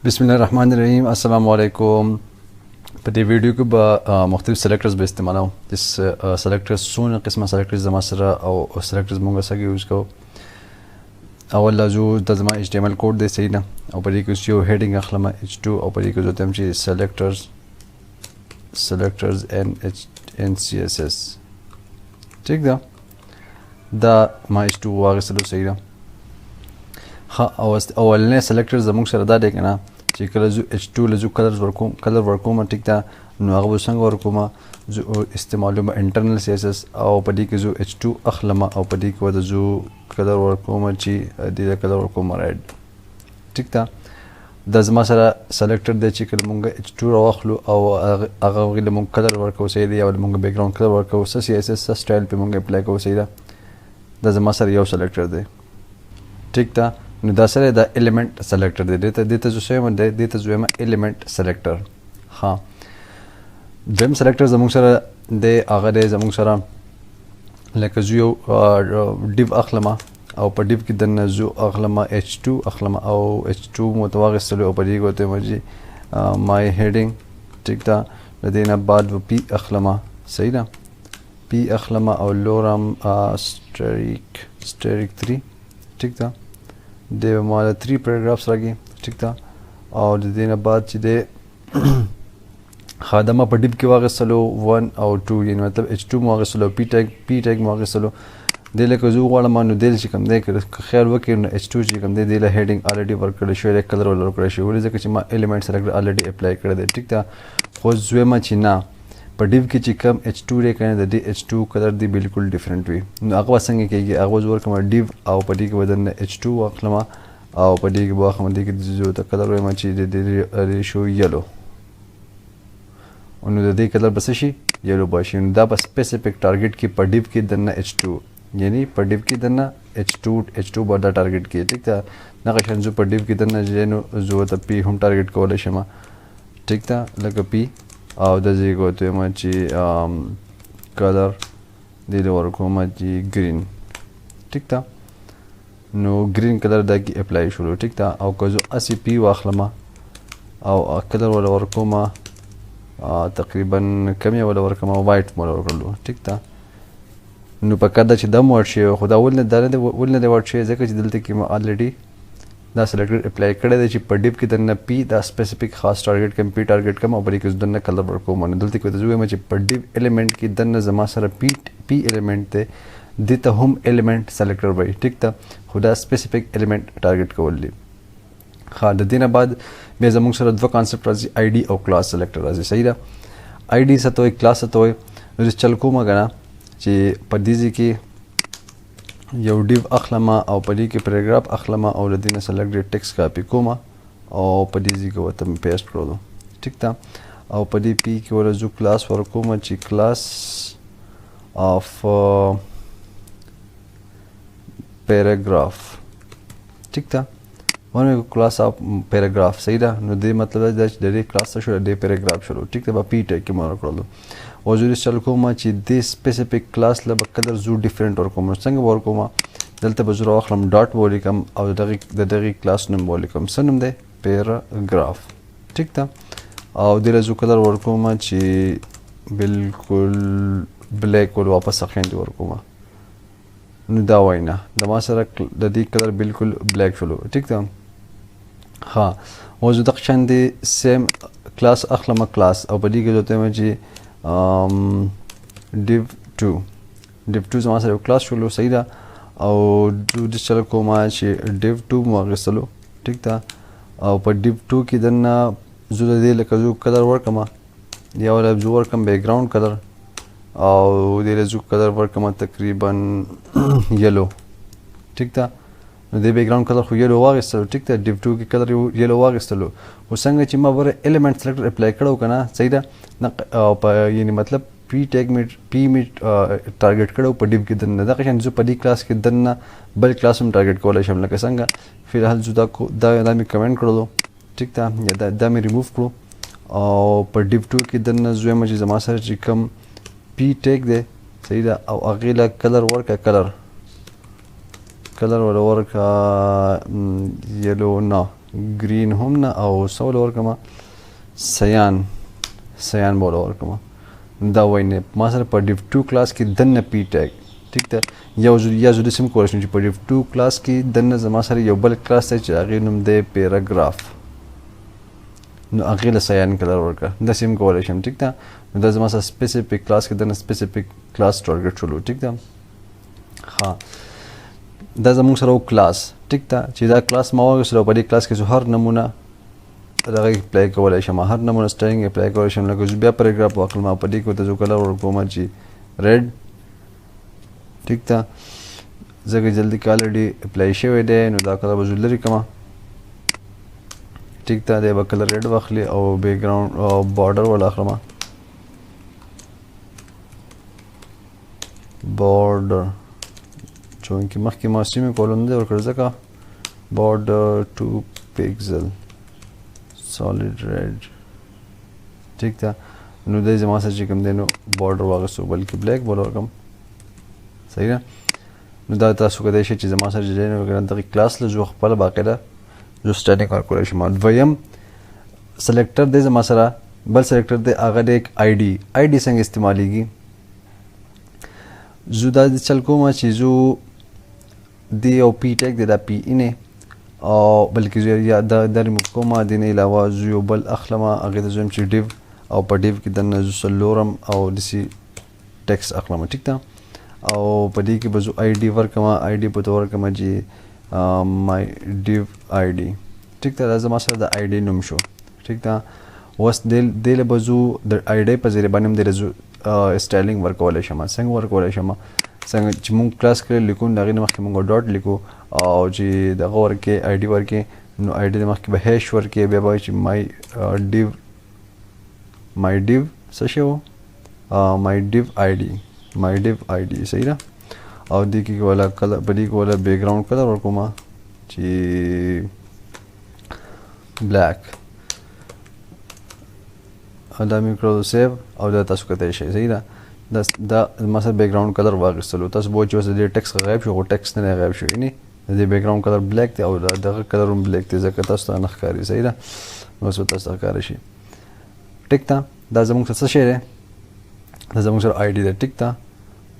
बिस्मिल्लाहिर्रहमानिर्रहीम अस्सलाम वालेकुम। په دې ویډیو کې به مختلف سلیکټرز به استعمالوم. دس سلیکټرز څونه قسمه سلیکټرز زما سره او سلیکټرز مونږ سره یوز کوو. اول لازم د زما HTML کوډ دی صحیح نه او په دې کې یو هیډینګ اخلم H2 او په دې کې زه تم چې سلیکټرز ان CSS ٹھیک ده دا ما H2 واغستلو صحیح ده. ها اولنې سلیکټر زموږ سره دا دی کنه چې کله زه H2 لزو کلر ورکوم ټیک ده نو هغه څنګه ورکوم زه استعمالوم انټرنل CSS او په دې کې زه H2 اخلم او په دې کې ودا زه کلر ورکوم چې دې کلر ورکوم ریډ ټیک ده. د زما سره سلیکټر دی چې کله مونږ H2 راوخلو او هغه غوښتل مونږ کلر ورکو صحیح دی او مونږ بیک ګراوند کلر ورکو CSS سټایل په مونږ اپلای کوو صحیح ده. د زما سره یو سلیکټر دی ټیک ده. نو دا سره دا الیمنٹ سلیکټر دی دته زه سم دته زویم الیمنٹ سلیکټر. ها دیم سلیکټر زموږ سره د هغه د زموږ سره لکه زه یو ډیو اخلم او په ډیو کې دنه زه اخلم H2 اخلم او H2 متواغستلو او په دې کوته مجي مای هیډینګ ټیک ده. د دې نه بعد پی اخلم صحیح ده پی اخلم او لورم سټریک 3 ټیک ده د مال 3 پیراګرافز راګي ټیک ده. او د دې نه بعد چې د خادمه په ډیب کې واغستلو 1 او 2 یعنی مطلب H2 واغستلو پی ټیګ واغستلو د لکه زو غواړم نو دل چې کوم دی خیال وکړ نو H2 چې کوم دی د هیډینګ الریډي ورک کړی شو د کلر ولر کړی شو ولې ځکه چې ما الیمنٹ سلیکټر الریډي اپلای کړی دی ټیک ده. خو زویم چې نه په ډیو کې چې کم H2 ری کنه د H2 کلر دی بالکل ډیفرنٹ وي نو هغه څنګه کېږي هغه زور کوم ډیو او په دې کې بدن H2 واخلم او په دې کې واخلم دې کې زو ته کلر وایم چې د ریشو یلو نو د دې کلر بس شي یلو باشي نو دا په سپیسیفیک ټارګټ کې په ډیو کې دنه H2 یعنی په ډیو کې دنه H2 باندې ټارګټ کې ټیک ده. نه غشن زو په ډیو کې دنه جنو زو ته پی هم ټارګټ کولای شم ټیک ده لکه پی او د دې کوته ما چې کلر دې ورکوم چې گرین ټیک ده. نو گرین کلر دا کې اپلای شروع ټیک ده او که زه اسی پی واخلم او کلر ولا ورکوم تقریبا کم یې ولا ورکوم وایټ مول ورکړلو ټیک ده. نو په کده چې دم ورشي خو دا ولنه د ورشي ځکه چې دلته کې ما الریډي دا سلیکټر اپلای کړی دی چې په ډیپ کې دنه پی دا سپیسیفیک خاص ټارګټ کم پی ټارګټ کم او بلې کې دنه کلر ورکوم نو دلته کې د زویم چې په ډیپ الیمنٹ کې دنه زما سره پی الیمنٹ ته دته هم الیمنٹ سلیکټر وای ټیک ده. خو دا سپیسیفیک الیمنٹ ټارګټ کول دي. خا د دینه بعد به زموږ سره دوه کانسپټ راځي آی ډي او کلاس سلیکټر راځي صحیح ده. آی ډي څه ته وایي کلاس څه ته وایي نو چل کومه غنا چې په دې کې یو ډیو اخلم او په دې کې پیراګراف اخلم او د دې نه سلیکټ ټیکست کاپی کوم او په دې کې وته پیسټ کړو ټیک ده. او په دې پی کې ورزو کلاس ورکوم چې کلاس اف پیراګراف ټیک ده ونه کلاس اف پیراګراف صحیح ده. نو دې مطلب دا چې د دې کلاس شو د پیراګراف شروع ټیک ده په پی ټیک کې مور کړو او زه چل کوم چې د سپیسیفیک کلاس له کلر زو ډیفرنٹ ورکوم څنګه ورکوم دلته به زه واخلم ډاټ ولیکم او دغه کلاس نوم ولیکم څه نوم دی پیراګراف ټیک ده. او د زو کلر ورکوم چې بالکل بلیک ول واپس اخیند ورکوم نو دا وینا د ما سره د دې کلر بالکل بلیک شلو ټیک ده. ها او زه د قشن دی سیم کلاس اخلم کلاس او په دې کې دوته چې div 2 زما سره کلاس شلو صحیح ده. او د چل کوم چې div 2 واغستلو ټیک ده. او په div 2 کې دنه زه د دې لکه زو کلر ورکم یا ولا زو ورکم بیک ګراوند کلر او د زو کلر ورکم تقریبا یلو ټیک ده. نو د بیک ګراوند کلر خو یلو واغستلو ټیک ده. div 2 کې کلر یلو واغستلو خو څنګه چې ما ور الیمنٹ سلیکټر اپلای کړو کنه صحیح ده په یعنی مطلب پی ټیګ می ټارګټ کړو په ډیو کې دنه دا قشن زه په دې کلاس کې دنه بل کلاس هم ټارګټ کولای شم لکه څنګه فلحال زه دا می کمنټ کړو ټیک ده یا دا می ریموو کړو او په ډیو 2 کې دنه زویم چې زما سره چې کم پی ټیګ دی صحیح ده او هغې له کلر ورکه کلر ولا ورکه یلو نه green هم نه او سول ورکما cyan بوله ورکما دا وینه ما سره په div 2 کلاس کې دنه p tag ٹھیک ده یا زه د سم کولای شم چې په div 2 کلاس کې دنه زما سره یو بل کلاس ته چې هغه نوم دی پیراګراف نو هغه له cyan کلر ورکړه د سم کولای شم ټیک ده نو دا زما سره سپیسیفیک کلاس کې دنه سپیسیفیک کلاس ټارګټ شولو ټیک ده ها دا زموږ سره کلاس ټیک ده چې دا کلاس ما واغوستلو په دې کلاس کې زه هر نمونه دغه اپلای کولی شم هر نمونه سټرینګ اپلای کولی شم لکه زه بیا پیراګراف واخلم او په دې کې ورته زه کلر ورکوم چې ریډ ټیک ده ځکه جلدي کې الریډي اپلای شوی دی نو دا کلر به زه لرې کړم ټیک ده دی به کلر ریډ واخلي او بیک ګراؤنډ او بارډر ولا اخلم بارډر چونکې مخکې ما سیمې کولون دی ورکړ ځکه بارډر 2 پکسل solid red ٹھیک ده نو د زما سره چې کوم دی نو بارډر واغستو بلکې بلیک بارډر کوم صحیح ده نو دا تاسو کولای شئ چې زما سره چې دی نو دغه کلاس له زه خپله باقاعده زه سټارټینګ ورکولی شم دویم سلیکټر دی زما سره بل سلیکټر دی هغه دی آی ډي څنګه استعمالیږي زه دا چل کوم چې زه دی یو پی ټیک دی دا پی اینې او بلکې یا دا ریموو کوم د نه علاوه زه یو بل اخلم هغې ته زه وایم چې ډیو او په ډیو کې دننه زه څلورم او داسې ټیکس اخلم ټیک ده او په دې کې به زه آی ډي ورکړم آی ډي په ته ورکړم چې مای ډیو آی ډي ټیک ده دا زما سره د آی ډي نوم شو ټیک ده اوس دې له به زه د آی ډي په ذریعه باندې هم دې زه سټایلینګ ورکولی شم څنګه ورکولی شم څنګه چې مونږ کلاس کې لیکو د هغې نه مخکې مونږ ډاټ لیکو او چې دغه ورکې آی ډي ورکې نو آی ډي د مخکې به هیش ورکې بیا به وایي چې مای ډیو څه شی و مای ډیو آی ډي صحیح ده او دې کې ولا کلر په دې کې ولا بیک ګراؤنډ کلر ورکوم چې بلیک دا مې کړو سیو او دا تاسو کتلی شئ صحیح ده دا ما سره بیک ګراؤنډ کلر واخیستلو تاسو به وایئ چې اوس د دې ټیکس غایب شو خو ټیکس نه دی غایب شوی نه د دې بیک ګراؤنډ کلر بلیک دی او دغه کلر هم بلیک دی ځکه تاسو ته نه ښکاري صحیح ده نو اوس به تاسو ته ښکاره شي ټیک ده دا زموږ سره څه شی دی دا زموږ سره آی ډي ده ټیک ده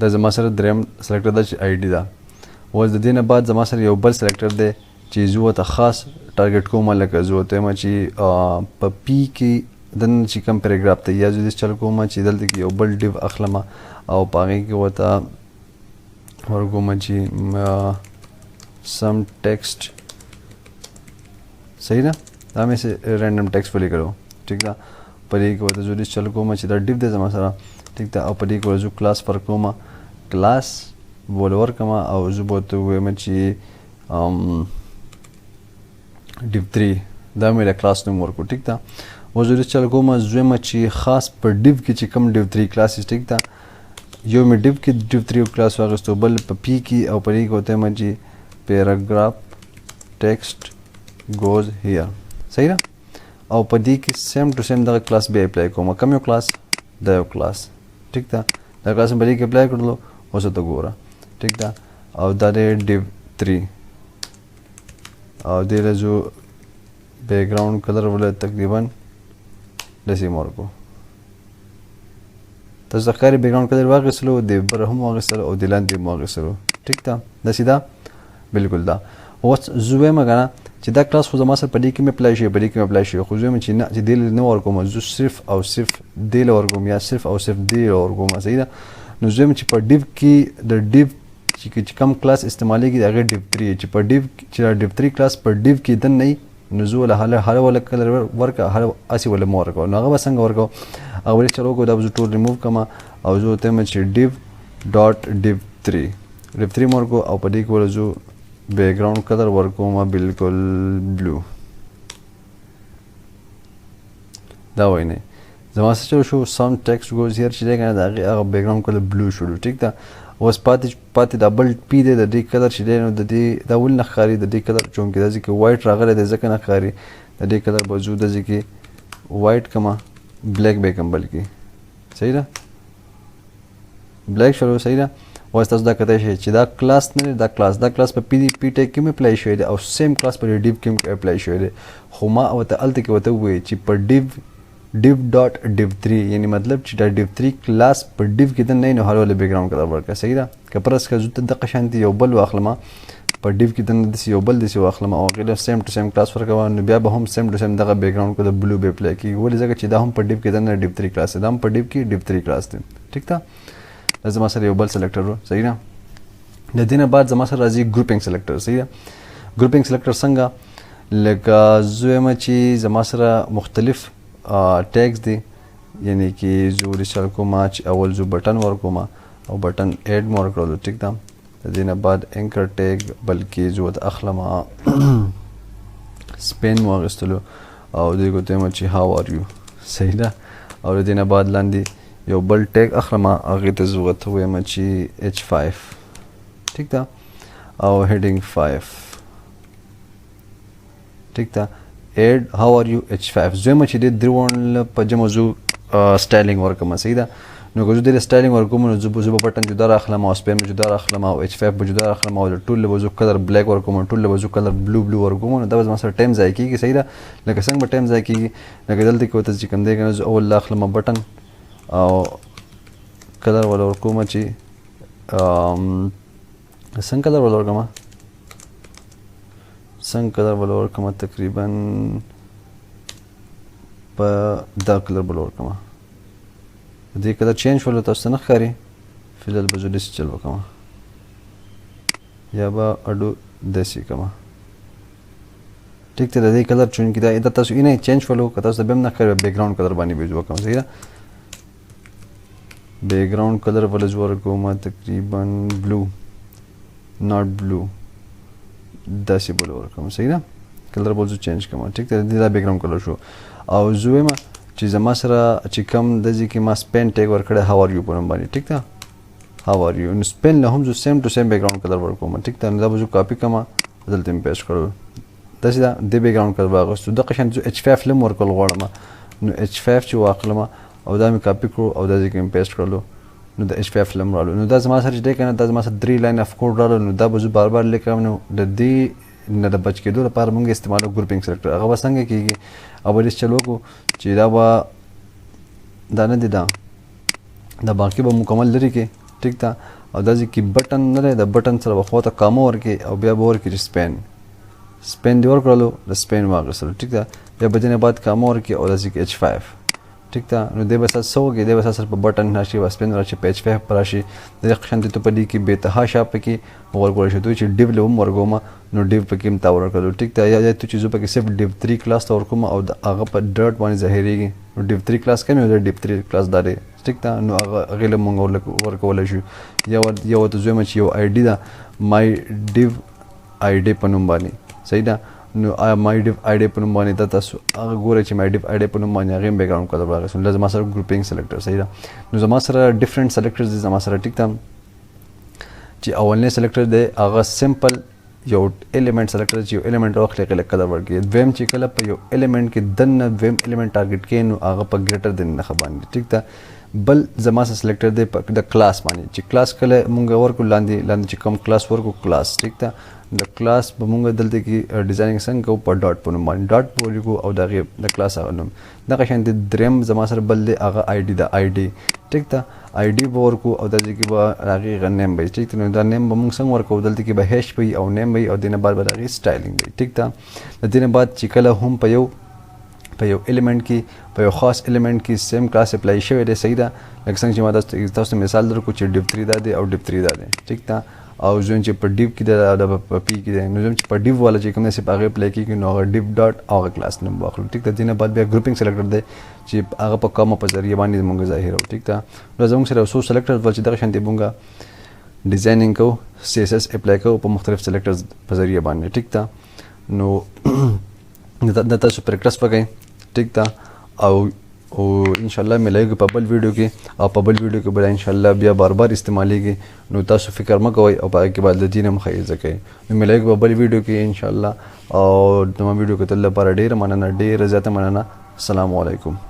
دا زما سره دریم سلیکټر ده چې آی ډي ده اوس د دې نه بعد زما سره یو بل سلیکټر دی چې زه ورته خاص ټارګټ کوم لکه زه ورته وایم چې په پی کې دننه چې کوم پیراګراف دی یا زه داسې چل کوم چې دلته کې یو بل ډیو اخلم او په هغې کې ورته ورکوم چې سم ټیکسټ صحیح ده دا مې رینډم ټیکسټ ولیکلو ټیک ده په دې کې ورته زه داسې چل کوم چې دا ډیو دی زما سره ټیک ده او په دې کې ورته زه کلاس ورکوم کلاس بوله ورکړم او زه به ورته ووایم چې ډیو 3 دا مې د کلاس نوم ورکړو ټیک ده اوس زه چل کوم زه وایم چې خاص په ډیو کې چې کوم ډیو 3 کلاس ټیک ده یو مې ډیو کې ډیو 3 کلاس واخیستو بل په پی کې او په دې کې ورته وایم چې پیراګراف ټیکسټ ګوز هیر صحیح ده او په دې کې سیم ټو سیم دغه کلاس بیا اپلای کوم کوم یو کلاس دا یو کلاس ټیک ده دا کلاس مې په دې کې اپلای کړلو اوس ته ګوره ټیک ده او دا دی ډیو 3 او دې له زه بیک ګراؤنډ کلر ولا تقریبا داسې مې ورکړو تاسو ته ښکاري بیک ګراؤنډ کلر واخیستلو د بره هم واخیستلو او د لاندې هم واخیستلو ټیک ده داسې ده بلکل ده اوس زه وایم که نه چې دا کلاس خو زما سره په دې کې مې اپلای شوی په دې کې مې اپلای شوی خو زه وایم چې نه چې دې له نه ورکوم زه صرف او صرف دې له ورکوم یا صرف او صرف دې له ورکوم صحیح ده نو زه وایم چې په ډیو کې د ډیو چې کوم کلاس استعمالیږي د هغې ډیو 3 چې په ډیو چې دا ډیو 3 کلاس په ډیو کې دننه وي نو زه وله هله وله کلر ورکړه هله هسې وله مه ورکوه نو هغه به څنګه ورکوه هغه به چلو وکړو دا به زه ټول ریموو کړم او زه ورته وایم چې ډیو ډاټ ډیو 3 ډیو 3 مې ورکړو او په دې کې وله زه بیک ګراؤنډ کلر ورکوم بالکل بلو دا وایي نه زما څه چلو شو سم ټیکسټ ګوز هیر چې دی که نه د هغې هغه بیک ګراؤنډ کلر بلو شولو ټیک ده اوس پاتې دا بل پی دی د دې کلر چې دی نو د دې دا ولې نه ښکاري د دې کلر چونکې دا ځای کې وایټ راغلی دی ځکه نه ښکاري د دې کلر به زه د ځای کې وایټ کړم بلیک به یې کړم بلکې صحیح ده بلیک شولو صحیح ده اوس تاسو دا کته شي چې دا کلاس نه دا کلاس په پی ټیک کې مې اپلای شوی دی او سیم کلاس په ډیو کې مې اپلای شوی دی خو ما او ته الته کې وته وې چې په div ډاټ div 3 یعنی مطلب چې دا div 3 کلاس په div کې د نه هر ول بیک ګراوند کلر ورکړه صحیح ده کپرس کا زوت د قشانتي یو بل واخلمه په div کې د یو بل د واخلمه او غیر سیم ټو سیم کلاس ورکوه نو بیا به هم سیم ټو سیم دغه بیک ګراوند کو د بلو به اپلای کی ولې ځکه چې دا هم په div کې د نه div 3 کلاس ده هم په div کې div 3 کلاس ده ٹھیک ده لازم سره یو بل سلیکټر صحیح ده د دینه بعد زما سره راځي ګروپینګ سلیکټر صحیح ده ګروپینګ سلیکټر څنګه لکه زویم چې زما سره مختلف ټیګز دي یعنی چې زو ریسل کوم چې اول زو بٹن ورکوم او بٹن اډ مور کړو ٹھیک ده د دینه بعد انکر ټیګ بلکې زو د اخلمه سپین واغستلو او دغه ته چې هاو ار یو صحیح ده او د دینه بعد لاندې یو بل ټیګ اخلمه هغه ته زو ته وایم چې h5 ٹھیک ده او هیډینګ 5 ٹھیک ده add how are you h5 زما چې د درون په جمع زو سټایلینګ ورکوم صحیح ده نو که زه د سټایلینګ ورکوم نو زه بټن جدا راخلم او سپین جدا راخلم او h5 به جدا راخلم او ټول به زو کلر بلیک ورکوم ټول به زو کلر بلو ورکوم نو دا به مثلا ټایم ځای کیږي صحیح ده لکه څنګه به ټایم ځای کیږي لکه دلته کې وته چې کوم دی کنه اول لاخلم بټن او کلر ول ورکوم چې څنګه کلر ول ورکوم څنګه کلر ول ورکوم تقریبا په دا کلر ول ورکوم دې کلر چینج ول تاسو نه ښکاري فلل به زه ډیس چل وکم یا به اډو دسی کما ٹھیک ته دې کلر چون کیدا دا تاسو یې نه چینج ولو که تاسو به نه ښکاري بیک ګراوند کلر باندې به وکم صحیح ده بیک ګراوند کلر ول زو ورکوم تقریبا بلو ناٹ بلو داسې بل ورکوم صحیح ده کلر بل زو چینج کوم ٹھیک ته دا بیک ګراوند کلر شو او زه ما چې زما سره چې کم د ځکه ما سپین ټیګ ورکړه هاو ار یو په نوم باندې ټیک ده هاو ار یو نو سپین له هم زه سیم ټو سیم بیک ګراوند کلر ورکوم ټیک ده دا به زه کاپی کوم دلته پیسټ کړو داسې دا د بیک ګراوند کلر واغستو د قشن h5 لم ورکول غواړم نو h5 چې واخلم او دا مې کاپی کړو او دا ځکه پیسټ کړلو نو د h5 لم رالو نو دا زما سره چې کنه دا زما سره 3 لاین اف کوډ رالو نو دا به زه بار بار لیکم نو د دې نه د بچ کېدو لپاره موږ استعمالو ګروپینګ سلیکټر هغه به څنګه کېږي او ریس چلو کو چې دا به دا نه دي دا باقي به مکمل لري کې ټیک ده او دا چې بټن نه دی د بټن سره به خواته کامه ورکړي او بیا به ورکړي سپین دی ورکړلو د سپین واغستلو ټیک ده بیا به دې نه بعد کامه ورکړي او دا چې h5 ٹھیک ده نو دی به سره څه وکړي دی به سره په بټن راشي په سپین راشي په h5 پر راشي د دې قشنتې ته په دې کې بې تحاشا پکې ورکول شي دوی چې ډیو له هم ورکوم نو ډیو پکې هم تا ورکړلو ټیک ده یا ته چې زه پکې صرف ډیو 3 کلاس ته ورکوم او هغه په ډاټ باندې ظاهرېږي نو ډیو 3 کلاس کوم یو ډیو 3 کلاس داري ټیک ده نو هغه له مونږ ورکول شي یا ته زما چې یو آی ډي ده مای ډیو آی ډي په نوم باندې صحیح ده نو مای ډیو آی ډي په نوم باندې دا تاسو هغه ګورئ چې مای ډیو آی ډي په نوم باندې هغه بیک ګراوند کلر راغلی نو زما سره ګروپینګ سلیکټر صحیح ده نو زما سره ډیفرنٹ سلیکټرز دي زما سره ټیک ده چې اولنی سلیکټر دی هغه سمپل یو الیمنٹ سلیکټر چې یو الیمنٹ واخلي کله کلر ورکړي دویم چې کله په یو الیمنٹ کې دنه دویم الیمنٹ ټارګټ کړي نو هغه په ګریټر دین نه باندې ټیک ده بل زما سره سلیکټر دی په د کلاس باندې چې کلاس کله مونږ ورکو لاندې چې کوم کلاس ورکو کلاس ټیک ده د کلاس به مونږ دلته کې ډیزاینینګ څنګه کوو په ډاټ په نوم باندې ډاټ په ولیکو او د کلاس هغه نوم دغه شان د دریم زما سره بل دی هغه آی ډي د آی ډي ټیک ده آی ډي به ورکو او دلته کې به هغې نیم وي ټیک ده نو دا نیم به مونږ څنګه ورکو دلته کې به هیش وي او نیم وي او دې نه بعد به د هغې سټایلینګ وي ټیک ده د دې نه بعد چې کله هم په یو الیمنٹ کې په یو خاص الیمنٹ کې سیم کلاس اپلای شوی دی صحیح ده لکه څنګه چې ما تاسو مثال درکو چې ډیو 3 دا دی او ډیو 3 دا دی ټیک ده او زون چې په ډیو کې د په پی کې دی نو زم چې په ډیو والا چې کوم څه په هغه اپلای کېږي نو هغه ډیو ډاټ هغه کلاس نوم واخلو ټیک ده دینه بعد بیا ګروپینګ سلیکټر دی چې هغه په کومه په ذریعہ باندې موږ ظاهرو ټیک ده نو زموږ سره اوسو سلیکټر ول چې دغه شان دی موږ ډیزاینینګ کو سی اس اس اپلای کو په مختلف سلیکټرز په ذریعہ باندې ټیک ده نو دا تاسو پریکټس وکړئ ټیک ده او ان شاء الله ملایږي په بل ویډیو کې او په بل ویډیو کې به ان شاء الله بیا بار بار استعمالېږي نو تاسو فکر مه کوئ او په هغې کې به د دین هم ښه کوئ نو ملایږي په بل ویډیو کې ان شاء الله او زما ویډیو کتلو لپاره ډېره مننه ډېره زیاته مننه السلام علیکم